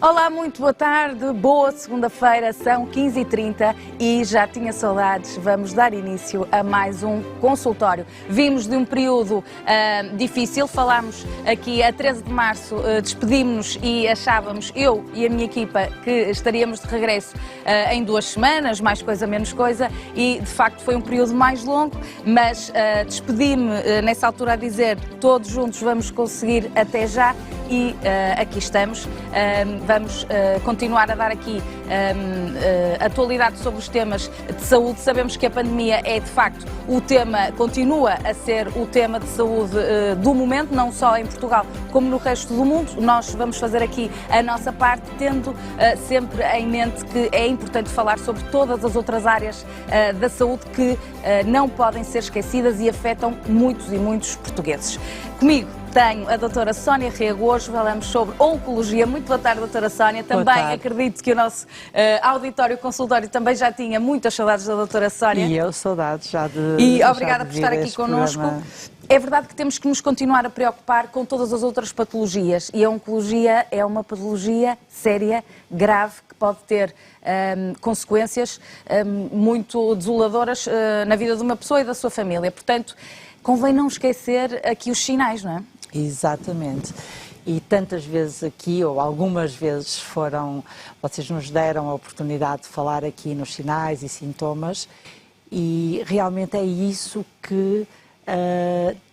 Olá, muito boa tarde, boa segunda-feira, são 15h30 e já tinha saudades. Vamos dar início a mais um consultório. Vimos de um período difícil, falámos aqui a 13 de março, despedimos-nos e achávamos, eu e a minha equipa, que estaríamos de regresso em 2 semanas, mais coisa, menos coisa, e de facto foi um período mais longo, mas despedi-me nessa altura a dizer, todos juntos vamos conseguir até já. E aqui estamos, vamos continuar a dar aqui atualidade sobre os temas de saúde. Sabemos que a pandemia é de facto o tema, continua a ser o tema de saúde do momento, não só em Portugal como no resto do mundo. Nós vamos fazer aqui a nossa parte, tendo sempre em mente que é importante falar sobre todas as outras áreas da saúde que não podem ser esquecidas e afetam muitos e muitos portugueses. Comigo tenho a doutora Sónia Rego, hoje falamos sobre oncologia. Muito boa tarde, doutora Sónia. Também acredito que o nosso auditório, consultório, também já tinha muitas saudades da doutora Sónia. E eu saudades já de... E obrigada por estar aqui connosco. Programa. É verdade que temos que nos continuar a preocupar com todas as outras patologias e a oncologia é uma patologia séria, grave, que pode ter consequências muito desoladoras na vida de uma pessoa e da sua família. Portanto, convém não esquecer aqui os sinais, não é? Exatamente. E tantas vezes aqui, ou algumas vezes vocês nos deram a oportunidade de falar aqui nos sinais e sintomas e realmente é isso que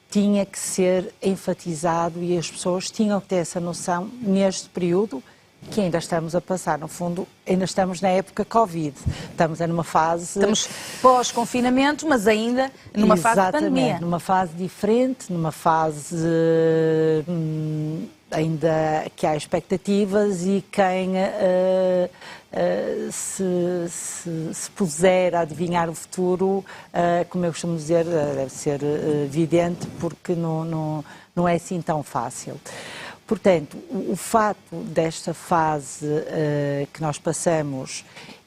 tinha que ser enfatizado e as pessoas tinham que ter essa noção neste período que ainda estamos a passar. No fundo, ainda estamos na época Covid. Estamos numa fase... Estamos pós-confinamento, mas ainda numa fase de pandemia. Numa fase diferente, numa fase ainda que há expectativas e quem se puser a adivinhar o futuro, como eu costumo dizer, deve ser vidente, porque não é assim tão fácil. Portanto, o facto desta fase que nós passamos,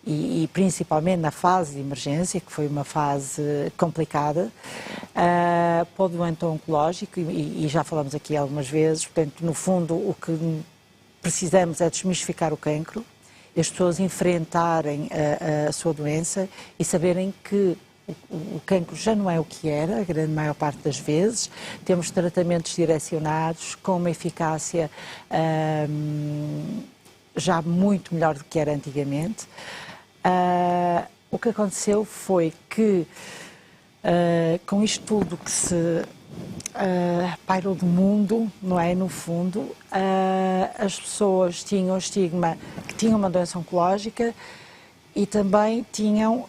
e principalmente na fase de emergência, que foi uma fase complicada, para o doente oncológico, e já falamos aqui algumas vezes, portanto, no fundo, o que precisamos é desmistificar o cancro, as pessoas enfrentarem a sua doença e saberem que o cancro já não é o que era, a grande maior parte das vezes. Temos tratamentos direcionados com uma eficácia já muito melhor do que era antigamente. O que aconteceu foi que, com isto tudo que se pairou do mundo, não é? No fundo, as pessoas tinham o estigma que tinham uma doença oncológica e também tinham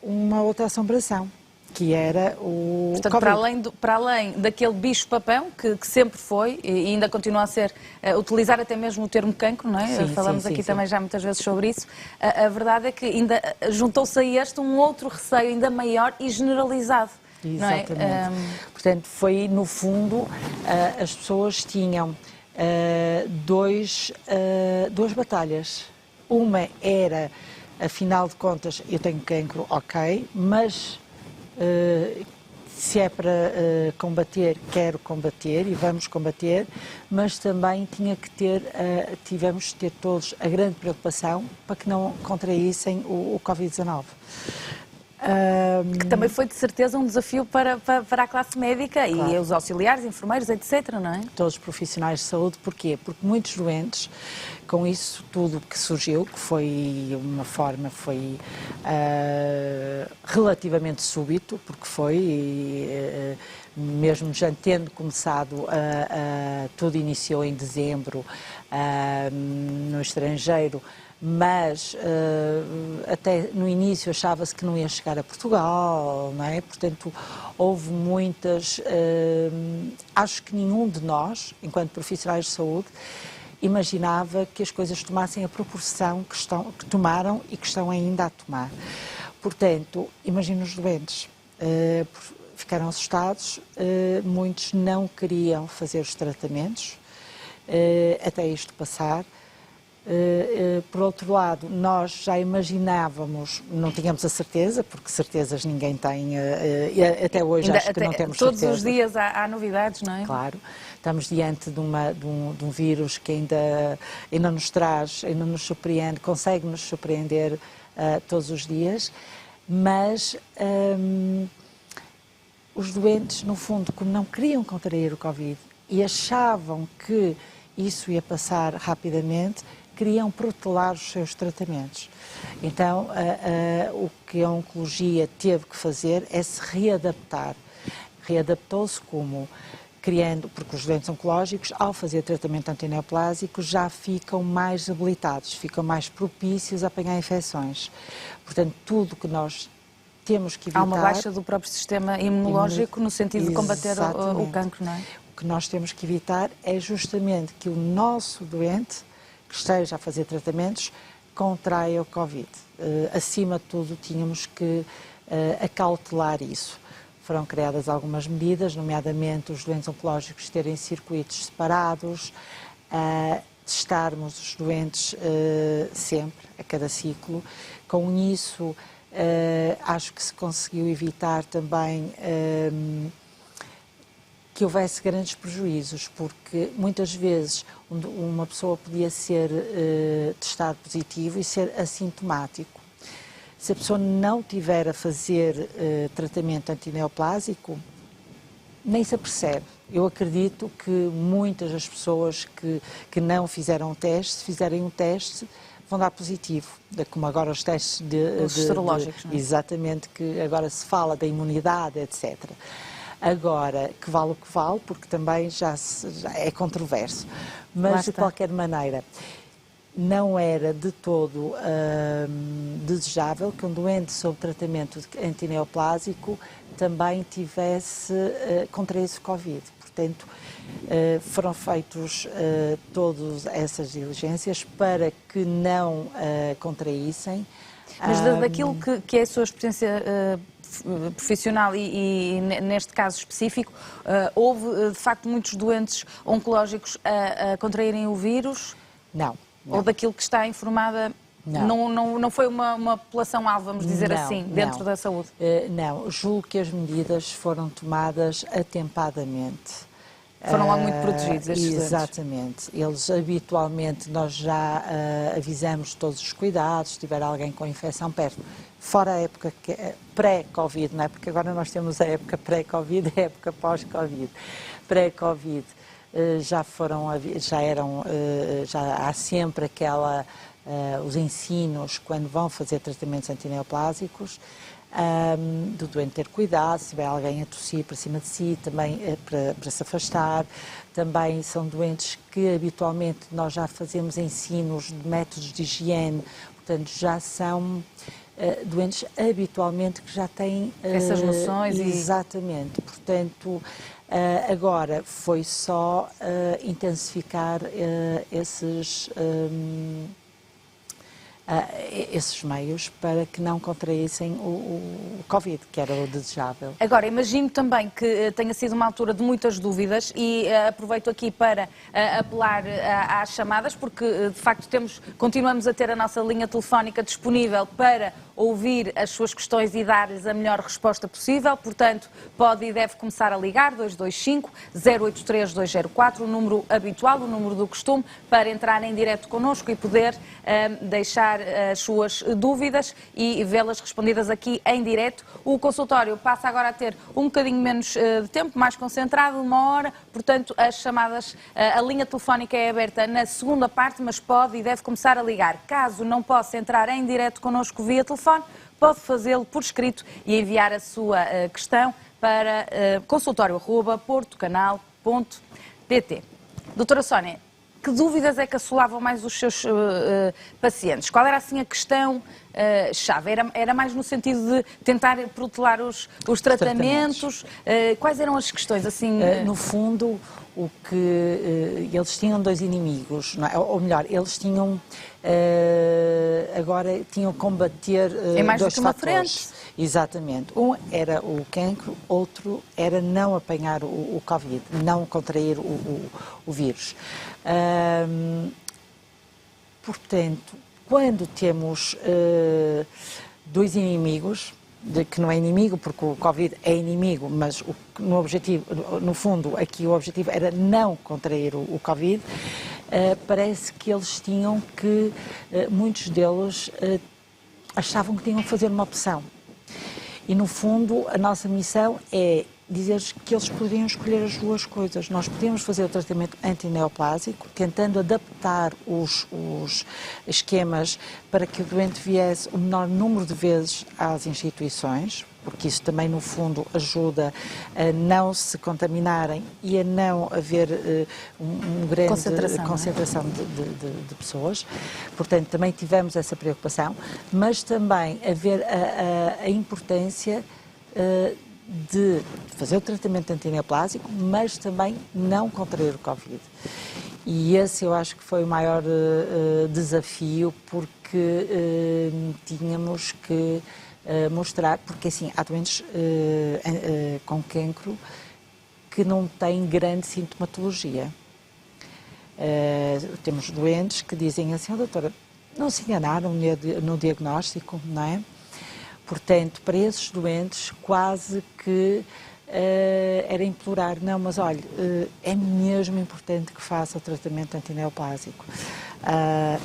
uma outra assombração, que era o Portanto, para além daquele bicho-papão, que sempre foi, e ainda continua a ser, utilizar até mesmo o termo cancro, não é? Sim, falamos sim, aqui sim, também já muitas vezes sobre isso. A verdade é que ainda juntou-se a este um outro receio ainda maior e generalizado. Exatamente. Não é? Portanto, foi, no fundo, as pessoas tinham duas batalhas. Uma era, afinal de contas, eu tenho cancro, ok, mas se é para combater, quero combater e vamos combater, mas também tivemos de ter todos a grande preocupação para que não contraíssem o Covid-19. Que também foi de certeza um desafio para a classe médica, claro. E os auxiliares, enfermeiros, etc, não é? Todos os profissionais de saúde, porquê? Porque muitos doentes, com isso tudo que surgiu, que foi uma forma, foi relativamente súbito, porque foi, mesmo já tendo começado, tudo iniciou em dezembro, no estrangeiro, mas até no início achava-se que não ia chegar a Portugal, não é? Portanto, houve muitas... acho que nenhum de nós, enquanto profissionais de saúde, imaginava que as coisas tomassem a proporção que tomaram e que estão ainda a tomar. Portanto, imagino os doentes. Ficaram assustados, muitos não queriam fazer os tratamentos, até isto passar. Por outro lado, nós já imaginávamos, não tínhamos a certeza, porque certezas ninguém tem, até hoje acho que não temos todos certeza. Todos os dias há novidades, não é? Claro, estamos diante de um vírus que ainda nos traz, ainda nos surpreende, consegue nos surpreender todos os dias, mas os doentes, no fundo, como não queriam contrair o Covid e achavam que isso ia passar rapidamente, queriam protelar os seus tratamentos. Então, o que a Oncologia teve que fazer é se readaptar. Readaptou-se como? Criando, porque os doentes oncológicos, ao fazer tratamento antineoplásico, já ficam mais habilitados, ficam mais propícios a apanhar infecções. Portanto, tudo que nós temos que evitar... Há uma baixa do próprio sistema imunológico no sentido de combater o cancro, não é? O que nós temos que evitar é justamente que o nosso doente, que esteja a fazer tratamentos, contraia o Covid. Acima de tudo, tínhamos que acautelar isso. Foram criadas algumas medidas, nomeadamente os doentes oncológicos terem circuitos separados, testarmos os doentes sempre, a cada ciclo. Com isso, acho que se conseguiu evitar também que houvesse grandes prejuízos, porque muitas vezes uma pessoa podia ser testado positivo e ser assintomático. Se a pessoa não tiver a fazer tratamento antineoplásico, nem se apercebe. Eu acredito que muitas das pessoas que não fizeram o teste, se fizerem um teste, vão dar positivo, como agora os testes os serológicos, não é? Exatamente, que agora se fala da imunidade, etc. Agora, que vale o que vale, porque também já é controverso. Mas, de qualquer maneira, não era de todo desejável que um doente sob tratamento antineoplásico também contraísse Covid. Portanto, foram feitos todas essas diligências para que não contraíssem. Mas daquilo que é a sua experiência profissional e neste caso específico, houve de facto muitos doentes oncológicos a contraírem o vírus? Não. Ou daquilo que está informada? Não foi uma população-alvo, vamos dizer assim, dentro da saúde? Não, julgo que as medidas foram tomadas atempadamente. Foram logo muito protegidos estes doentes? Exatamente. Eles habitualmente, nós já avisamos todos os cuidados, se tiver alguém com infecção perto. Fora a época pré-Covid, não é? Porque agora nós temos a época pré-Covid e a época pós-Covid. Pré-Covid já há sempre os ensinos quando vão fazer tratamentos antineoplásicos, do doente ter cuidado, se tiver alguém a tossir para cima de si, também para se afastar. Também são doentes que habitualmente nós já fazemos ensinos de métodos de higiene, portanto já são doentes habitualmente que já têm... essas noções. Exatamente, portanto... agora foi só intensificar esses meios para que não contraíssem o Covid, que era o desejável. Agora, imagino também que tenha sido uma altura de muitas dúvidas e aproveito aqui para apelar às chamadas, porque de facto continuamos a ter a nossa linha telefónica disponível para ouvir as suas questões e dar-lhes a melhor resposta possível. Portanto, pode e deve começar a ligar 225-083-204, o número habitual, o número do costume, para entrar em direto connosco e poder deixar as suas dúvidas e vê-las respondidas aqui em direto. O consultório passa agora a ter um bocadinho menos de tempo, mais concentrado, 1 hora, portanto as chamadas, a linha telefónica é aberta na segunda parte, mas pode e deve começar a ligar. Caso não possa entrar em direto connosco via telefone, pode fazê-lo por escrito e enviar a sua questão para consultorio@portocanal.pt. Doutora Sónia, que dúvidas é que assolavam mais os seus pacientes? Qual era assim a questão chave? Era mais no sentido de tentar protelar os tratamentos? Quais eram as questões assim? No fundo, eles tinham 2 inimigos, não é? Ou melhor, eles tinham agora tinham que combater é mais 2 do que uma fatores. frente. Exatamente. Um era o cancro, outro era não apanhar o Covid, não contrair o vírus. portanto, quando temos dois inimigos, que não é inimigo, porque o Covid é inimigo, mas no fundo, aqui o objetivo era não contrair o Covid, parece que eles tinham que, muitos deles achavam que tinham que fazer uma opção. E, no fundo, a nossa missão é dizer-lhes que eles poderiam escolher as duas coisas. Nós podíamos fazer o tratamento antineoplásico, tentando adaptar os esquemas para que o doente viesse o menor número de vezes às instituições, porque isso também, no fundo, ajuda a não se contaminarem e a não haver uma grande concentração de pessoas. Portanto, também tivemos essa preocupação, mas também haver a importância de fazer o tratamento antineoplásico, mas também não contrair o Covid. E esse eu acho que foi o maior desafio, porque tínhamos que mostrar, porque assim, há doentes com cancro que não têm grande sintomatologia. Temos doentes que dizem assim, doutora, não se enganaram no diagnóstico, não é? Portanto, para esses doentes, quase que era implorar, não, mas olha, é mesmo importante que faça o tratamento antineoplásico.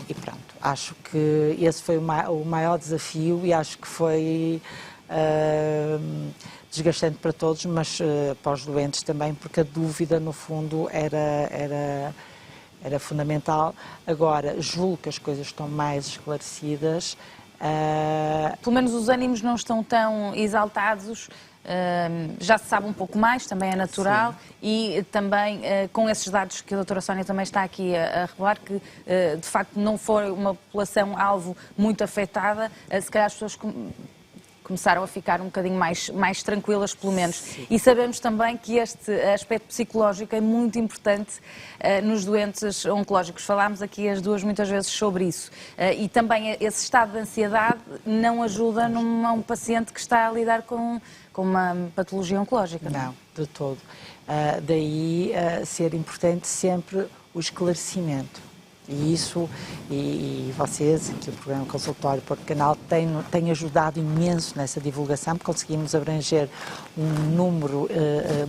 E pronto, acho que esse foi o maior desafio e acho que foi desgastante para todos, mas para os doentes também, porque a dúvida, no fundo, era fundamental. Agora, julgo que as coisas estão mais esclarecidas. Pelo menos os ânimos não estão tão exaltados, já se sabe um pouco mais, também é natural. Sim. E também com esses dados que a doutora Sónia também está aqui a revelar, que de facto não foi uma população-alvo muito afetada, se calhar as pessoas começaram a ficar um bocadinho mais tranquilas, pelo menos. Sim. E sabemos também que este aspecto psicológico é muito importante nos doentes oncológicos. Falámos aqui as duas muitas vezes sobre isso. E também esse estado de ansiedade não ajuda um paciente que está a lidar com uma patologia oncológica. Não, de todo. Daí ser importante sempre o esclarecimento. E isso, e vocês, aqui o programa Consultório Porto Canal, tem ajudado imenso nessa divulgação, porque conseguimos abranger um número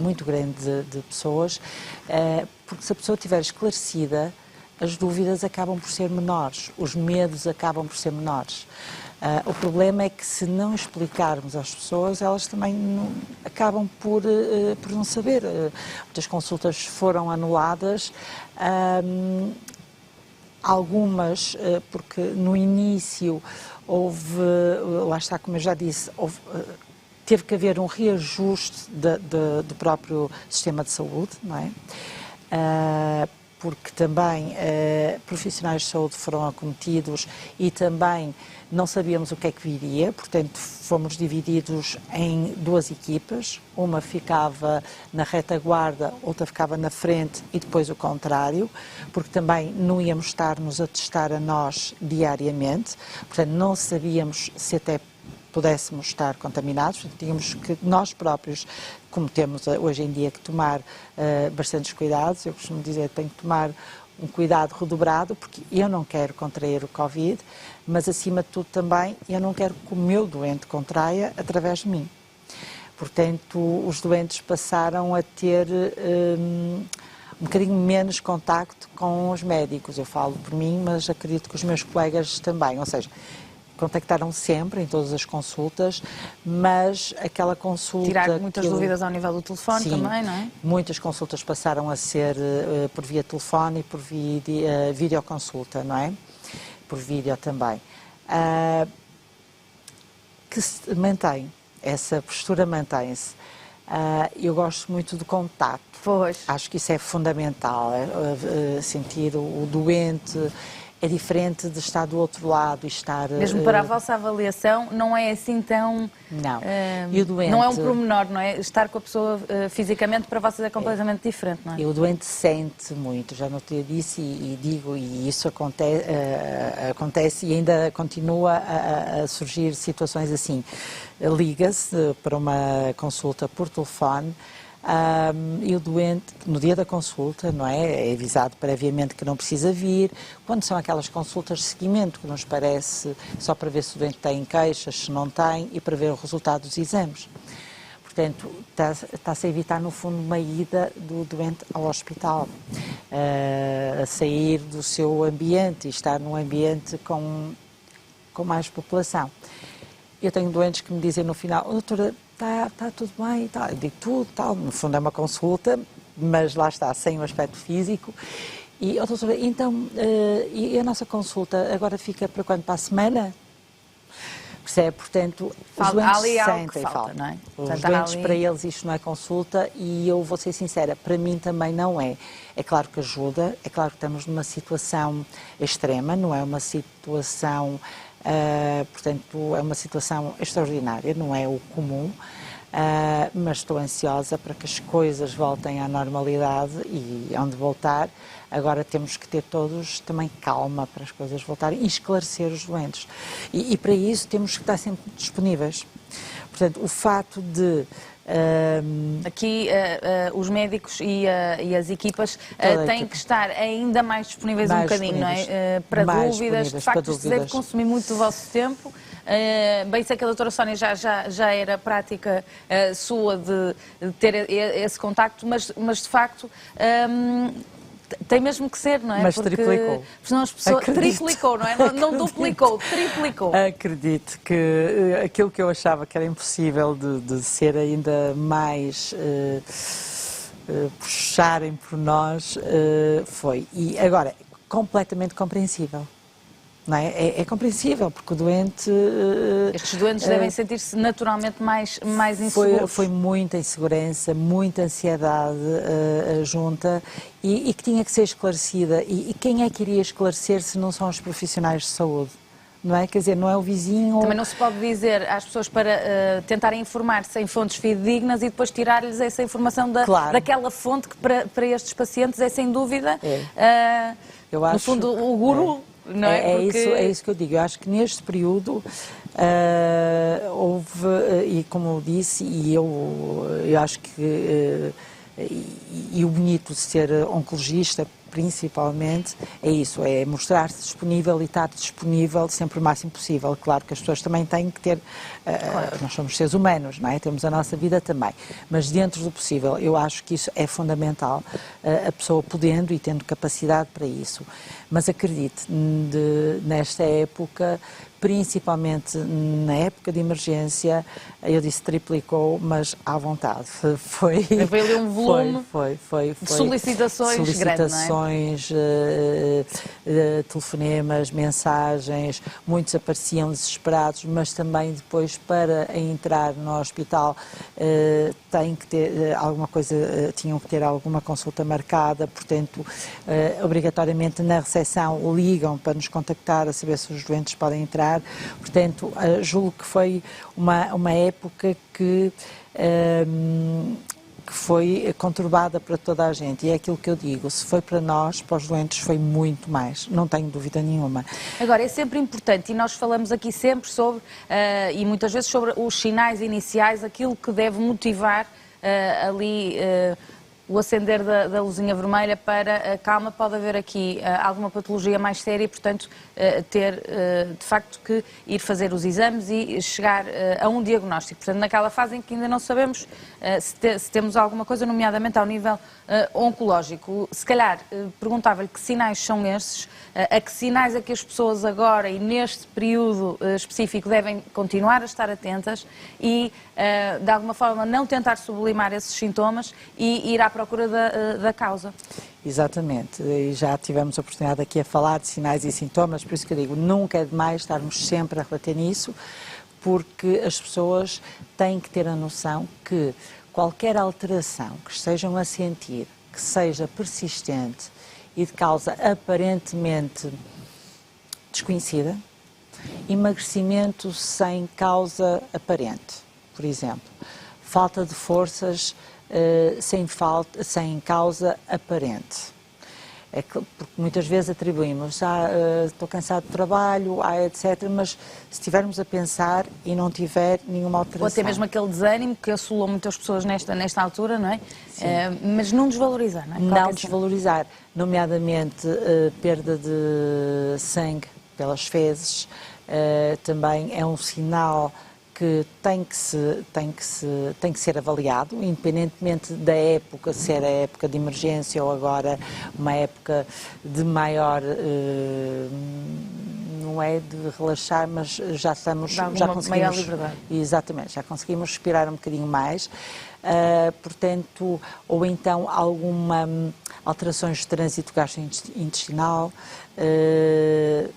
muito grande de pessoas, porque se a pessoa estiver esclarecida, as dúvidas acabam por ser menores, os medos acabam por ser menores. O problema é que, se não explicarmos às pessoas, elas também acabam por não saber. Muitas consultas foram anuladas. Algumas, porque no início houve, lá está, como eu já disse, teve que haver um reajuste do próprio sistema de saúde, não é? Porque também profissionais de saúde foram acometidos e também não sabíamos o que é que viria, portanto fomos divididos em duas equipas, uma ficava na retaguarda, outra ficava na frente e depois o contrário, porque também não íamos estar-nos a testar a nós diariamente, portanto não sabíamos se até pudéssemos estar contaminados, tínhamos que nós próprios, como temos hoje em dia que tomar bastantes cuidados, eu costumo dizer que tenho que tomar um cuidado redobrado, porque eu não quero contrair o Covid, mas acima de tudo também eu não quero que o meu doente contraia através de mim. Portanto, os doentes passaram a ter um bocadinho menos contacto com os médicos. Eu falo por mim, mas acredito que os meus colegas também, ou seja, contactaram sempre em todas as consultas, mas aquela consulta... Tirar muitas dúvidas ao nível do telefone. Sim, também, não é? Muitas consultas passaram a ser por via telefone e por videoconsulta, não é? Por vídeo também. Que se mantém, essa postura mantém-se. Eu gosto muito do contacto. Pois. Acho que isso é fundamental, sentir o doente. É diferente de estar do outro lado e estar... Mesmo para a vossa avaliação, não é assim tão... Não. E o doente... Não é um pormenor, não é? Estar com a pessoa fisicamente para vocês é completamente diferente, não é? E o doente sente muito, já no outro dia disse e digo, e isso acontece e ainda continua a surgir situações assim. Liga-se para uma consulta por telefone, E o doente, no dia da consulta, não é? É avisado previamente que não precisa vir. Quando são aquelas consultas de seguimento, que nos parece só para ver se o doente tem queixas, se não tem, e para ver o resultado dos exames. Portanto, está-se a evitar, no fundo, uma ida do doente ao hospital, a sair do seu ambiente e estar num ambiente com mais população. Eu tenho doentes que me dizem no final: doutora, está tudo bem? Tá. Eu digo tudo, tal. No fundo é uma consulta, mas lá está, sem o aspecto físico. E, doutora, então, e a nossa consulta agora fica para quando? Para a semana? Percebe? Portanto, os doentes sentem falta, não é? Os doentes, para eles, isto não é consulta, e eu vou ser sincera, para mim também não é. É claro que ajuda, é claro que estamos numa situação extrema, não é uma situação, portanto, é uma situação extraordinária, não é o comum, mas estou ansiosa para que as coisas voltem à normalidade e hão de voltar. Agora temos que ter todos também calma para as coisas voltarem e esclarecer os doentes. E para isso temos que estar sempre disponíveis. Portanto, o fato de... Aqui os médicos e as equipas têm que estar ainda mais disponíveis um bocadinho, não é? Para dúvidas, de facto isto deve consumir muito do vosso tempo. Bem sei que a doutora Sónia já era prática sua de ter esse contacto, mas de facto... tem mesmo que ser, não é? Mas porque triplicou. Senão as pessoas... Triplicou, não é? Não duplicou, triplicou. Acredito que aquilo que eu achava que era impossível de ser ainda mais puxarem por nós foi. E agora, completamente compreensível. Não é? É compreensível, porque o doente... Estes doentes devem sentir-se naturalmente mais inseguros. Foi muita insegurança, muita ansiedade junta e que tinha que ser esclarecida. E quem é que iria esclarecer se não são os profissionais de saúde? Não é? Quer dizer, não é o vizinho... Também não se pode dizer às pessoas para tentarem informar-se em fontes fidedignas e depois tirar-lhes essa informação daquela fonte que para estes pacientes é sem dúvida, eu acho, no fundo, o guru. Não é? É isso que eu digo. Eu acho que neste período houve, e como eu disse, e eu acho que, e o bonito de ser oncologista, principalmente, é isso, é mostrar-se disponível e estar disponível sempre o máximo possível. Claro que as pessoas também têm que ter, nós somos seres humanos, não é? Temos a nossa vida também, mas dentro do possível, eu acho que isso é fundamental, a pessoa podendo e tendo capacidade para isso. Mas acredite, nesta época, principalmente na época de emergência, eu disse triplicou, mas à vontade. Foi ali um volume de solicitações grande, não é? Telefonemas, mensagens, muitos apareciam desesperados, mas também depois para entrar no hospital têm que ter alguma coisa, tinham que ter alguma consulta marcada, portanto, obrigatoriamente na recepção ligam para nos contactar a saber se os doentes podem entrar. Portanto, julgo que foi uma época que foi conturbada para toda a gente, e é aquilo que eu digo, se foi para nós, para os doentes, foi muito mais, não tenho dúvida nenhuma. Agora, é sempre importante, e nós falamos aqui sempre sobre, e muitas vezes sobre os sinais iniciais, aquilo que deve motivar ali... o acender da luzinha vermelha para calma, pode haver aqui alguma patologia mais séria e, portanto, ter de facto que ir fazer os exames e chegar a um diagnóstico. Portanto, naquela fase em que ainda não sabemos se temos alguma coisa, nomeadamente ao nível oncológico. Se calhar, perguntava-lhe que sinais são esses, a que sinais é que as pessoas agora e neste período específico devem continuar a estar atentas e, de alguma forma, não tentar sublimar esses sintomas e ir à procura da causa. Exatamente, e já tivemos a oportunidade aqui a falar de sinais e sintomas, por isso que eu digo, nunca é demais estarmos sempre a rebater nisso, porque as pessoas têm que ter a noção que qualquer alteração que estejam a sentir, que seja persistente e de causa aparentemente desconhecida, emagrecimento sem causa aparente, por exemplo, falta de forças sem causa aparente, Porque muitas vezes atribuímos, estou cansado de trabalho, etc. Mas se estivermos a pensar e não tiver nenhuma alteração... Ou até mesmo aquele desânimo que assolou muitas pessoas nesta altura, não é? Mas não desvalorizar, não é? Não desvalorizar, nomeadamente perda de sangue pelas fezes, também é um sinal que tem que ser avaliado, independentemente da época, se era época de emergência ou agora uma época de maior, não é de relaxar, mas já conseguimos... maior liberdade. Exatamente, já conseguimos respirar um bocadinho mais. Portanto, ou então alguma alterações de trânsito gastrointestinal,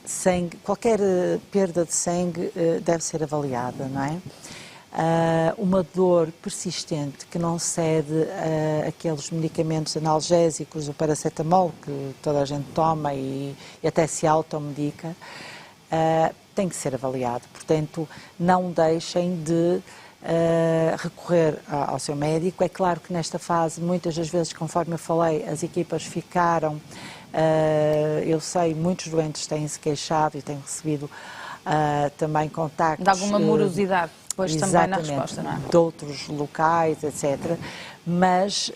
sangue, qualquer perda de sangue deve ser avaliada, não é? Uma dor persistente que não cede aqueles medicamentos analgésicos, o paracetamol, que toda a gente toma e até se automedica, tem que ser avaliado. Portanto, não deixem de recorrer ao seu médico. É claro que nesta fase, muitas das vezes, conforme eu falei, as equipas ficaram, eu sei, muitos doentes têm-se queixado e têm recebido também contactos... De alguma morosidade, depois também na resposta, não é? De outros locais, etc. Mas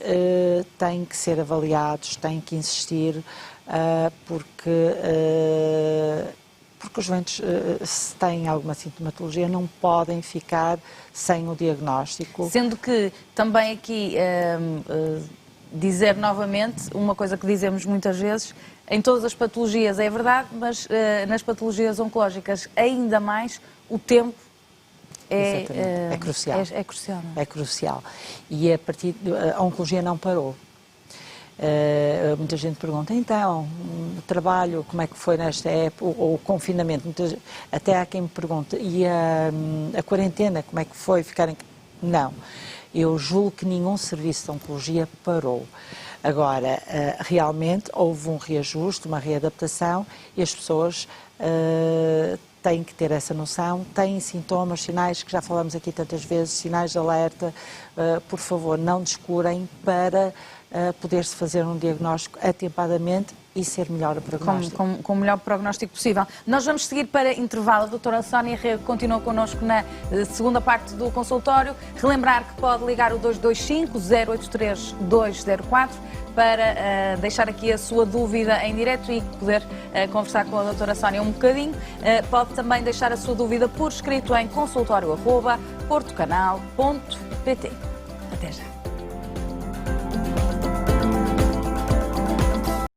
têm que ser avaliados, têm que insistir, porque os doentes, se têm alguma sintomatologia, não podem ficar sem o diagnóstico. Sendo que também aqui dizer novamente uma coisa que dizemos muitas vezes, em todas as patologias é verdade, mas nas patologias oncológicas ainda mais, o tempo é crucial. É crucial, não é? É crucial. E a oncologia não parou. Muita gente pergunta, então, o trabalho, como é que foi nesta época, ou o confinamento, até há quem me pergunte, e a quarentena, como é que foi ficarem... Não, eu julgo que nenhum serviço de oncologia parou. Agora, realmente houve um reajuste, uma readaptação, e as pessoas têm que ter essa noção, têm sintomas, sinais, que já falamos aqui tantas vezes, sinais de alerta, por favor, não descurem para poder-se fazer um diagnóstico atempadamente e ser melhor o prognóstico. Com o melhor prognóstico possível. Nós vamos seguir para intervalo. A doutora Sónia Rego continua connosco na segunda parte do consultório. Relembrar que pode ligar o 225-083-204 para deixar aqui a sua dúvida em direto e poder conversar com a doutora Sónia um bocadinho. Pode também deixar a sua dúvida por escrito em consultório@portocanal.pt. Até já.